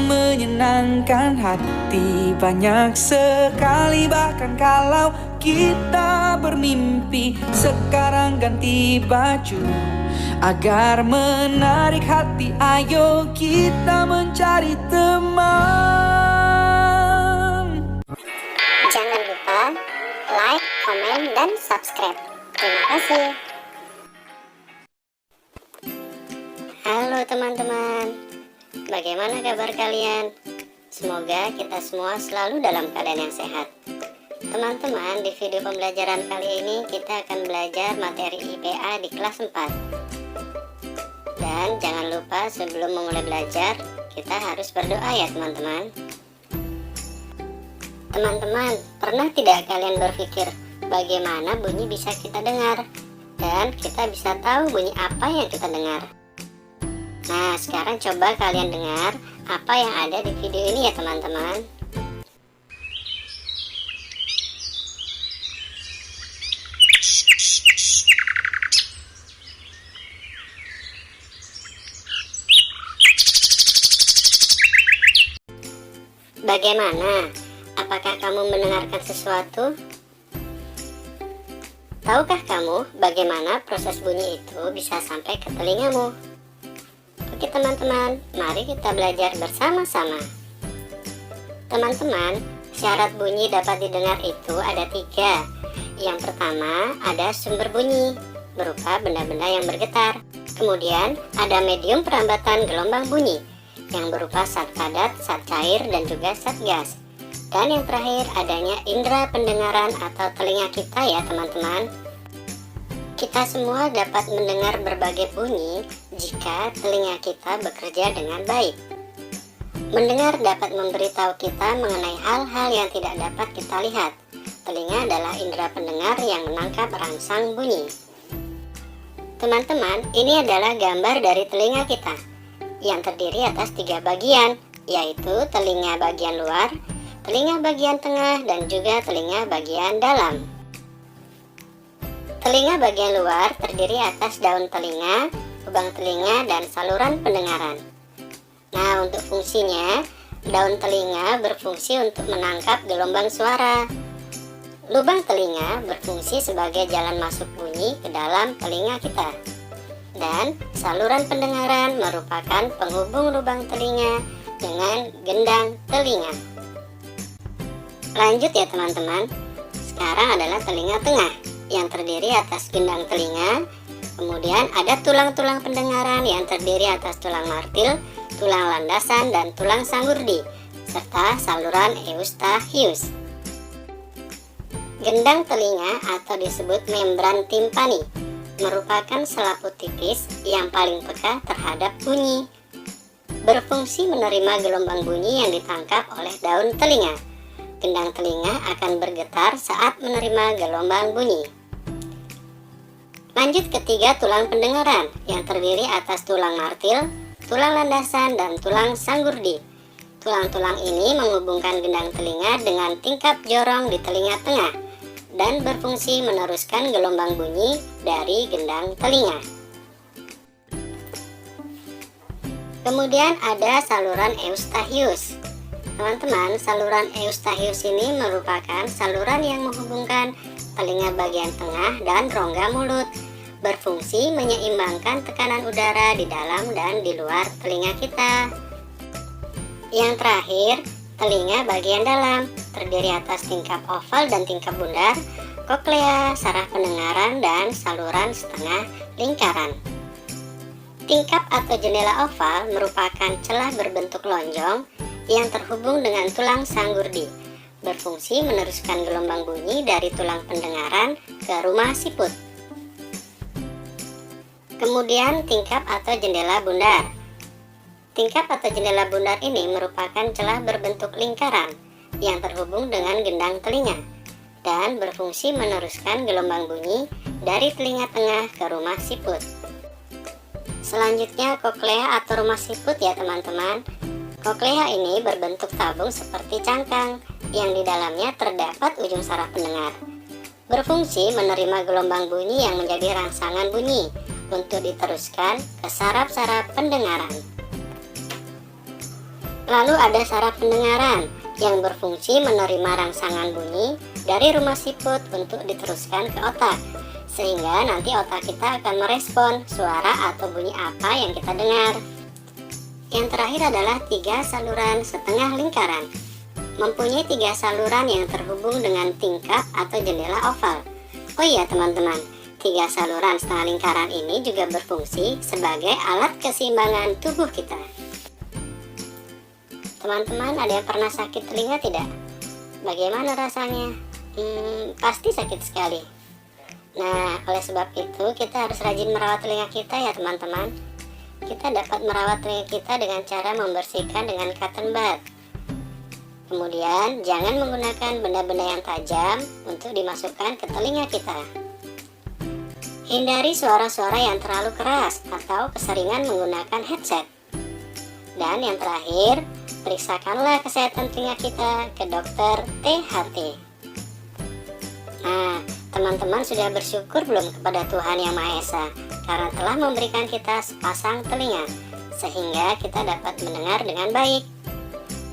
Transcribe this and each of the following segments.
yang menyenangkan hati banyak sekali. Bahkan kalau kita bermimpi, sekarang ganti baju agar menarik hati. Ayo kita mencari teman. Jangan lupa like, komen, dan subscribe. Terima kasih. Halo teman-teman, bagaimana kabar kalian? Semoga kita semua selalu dalam keadaan yang sehat. Teman-teman, di video pembelajaran kali ini kita akan belajar materi IPA di kelas 4. Dan jangan lupa sebelum memulai belajar, kita harus berdoa ya teman-teman. Teman-teman, pernah tidak kalian berpikir bagaimana bunyi bisa kita dengar? Dan kita bisa tahu bunyi apa yang kita dengar? Nah, sekarang coba kalian dengar apa yang ada di video ini ya teman-teman. Bagaimana? Apakah kamu mendengarkan sesuatu? Tahukah kamu bagaimana proses bunyi itu bisa sampai ke telingamu? Oke teman-teman, mari kita belajar bersama-sama. Teman-teman, syarat bunyi dapat didengar itu ada 3. Yang pertama, ada sumber bunyi, berupa benda-benda yang bergetar. Kemudian, ada medium perambatan gelombang bunyi, yang berupa zat padat, zat cair, dan juga zat gas. Dan yang terakhir, adanya indera pendengaran atau telinga kita ya teman-teman. Kita semua dapat mendengar berbagai bunyi jika telinga kita bekerja dengan baik. Mendengar dapat memberitahu kita mengenai hal-hal yang tidak dapat kita lihat. Telinga adalah indera pendengar yang menangkap rangsang bunyi. Teman-teman, ini adalah gambar dari telinga kita, yang terdiri atas 3 bagian, yaitu telinga bagian luar, telinga bagian tengah, dan juga telinga bagian dalam. Telinga bagian luar terdiri atas daun telinga, lubang telinga, dan saluran pendengaran. Nah, untuk fungsinya, daun telinga berfungsi untuk menangkap gelombang suara. Lubang telinga berfungsi sebagai jalan masuk bunyi ke dalam telinga kita. Dan saluran pendengaran merupakan penghubung lubang telinga dengan gendang telinga. Lanjut ya teman-teman, sekarang adalah telinga tengah yang terdiri atas gendang telinga. Kemudian ada tulang-tulang pendengaran yang terdiri atas tulang martil, tulang landasan, dan tulang sanggurdi, serta saluran eustachius. Gendang telinga atau disebut membran timpani merupakan selaput tipis yang paling peka terhadap bunyi. Berfungsi menerima gelombang bunyi yang ditangkap oleh daun telinga. Gendang telinga akan bergetar saat menerima gelombang bunyi. Lanjut ketiga, tulang pendengaran yang terdiri atas tulang martil, tulang landasan, dan tulang sanggurdi. Tulang-tulang ini menghubungkan gendang telinga dengan tingkap jorong di telinga tengah dan berfungsi meneruskan gelombang bunyi dari gendang telinga. Kemudian ada saluran eustachius. Teman-teman, saluran eustachius ini merupakan saluran yang menghubungkan telinga bagian tengah dan rongga mulut, berfungsi menyeimbangkan tekanan udara di dalam dan di luar telinga kita. Yang terakhir, telinga bagian dalam terdiri atas tingkap oval dan tingkap bundar, koklea, saraf pendengaran, dan saluran setengah lingkaran. Tingkap atau jendela oval merupakan celah berbentuk lonjong yang terhubung dengan tulang sanggurdi, berfungsi meneruskan gelombang bunyi dari tulang pendengaran ke rumah siput. Kemudian tingkap atau jendela bundar. Tingkap atau jendela bundar ini merupakan celah berbentuk lingkaran yang terhubung dengan gendang telinga dan berfungsi meneruskan gelombang bunyi dari telinga tengah ke rumah siput. Selanjutnya koklea atau rumah siput ya teman-teman. Koklea ini berbentuk tabung seperti cangkang yang di dalamnya terdapat ujung saraf pendengar. Berfungsi menerima gelombang bunyi yang menjadi rangsangan bunyi untuk diteruskan ke saraf-saraf pendengaran. Lalu ada saraf pendengaran yang berfungsi menerima rangsangan bunyi dari rumah siput untuk diteruskan ke otak, sehingga nanti otak kita akan merespon suara atau bunyi apa yang kita dengar. Yang terakhir adalah 3 saluran setengah lingkaran. Mempunyai 3 saluran yang terhubung dengan tingkap atau jendela oval. Oh iya teman-teman, 3 saluran setengah lingkaran ini juga berfungsi sebagai alat keseimbangan tubuh kita. Teman-teman, ada yang pernah sakit telinga tidak? Bagaimana rasanya? Pasti sakit sekali. Nah, oleh sebab itu kita harus rajin merawat telinga kita ya teman-teman. Kita dapat merawat telinga kita dengan cara membersihkan dengan cotton bud. Kemudian, jangan menggunakan benda-benda yang tajam untuk dimasukkan ke telinga kita. Hindari suara-suara yang terlalu keras atau keseringan menggunakan headset. Dan yang terakhir, periksakanlah kesehatan telinga kita ke dokter THT. Nah, teman-teman sudah bersyukur belum kepada Tuhan Yang Maha Esa karena telah memberikan kita sepasang telinga sehingga kita dapat mendengar dengan baik.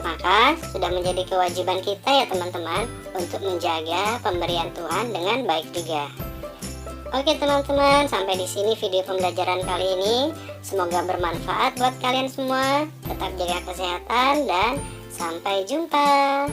Maka sudah menjadi kewajiban kita ya teman-teman untuk menjaga pemberian Tuhan dengan baik juga. Oke teman-teman, sampai di sini video pembelajaran kali ini. Semoga bermanfaat buat kalian semua. Tetap jaga kesehatan dan sampai jumpa.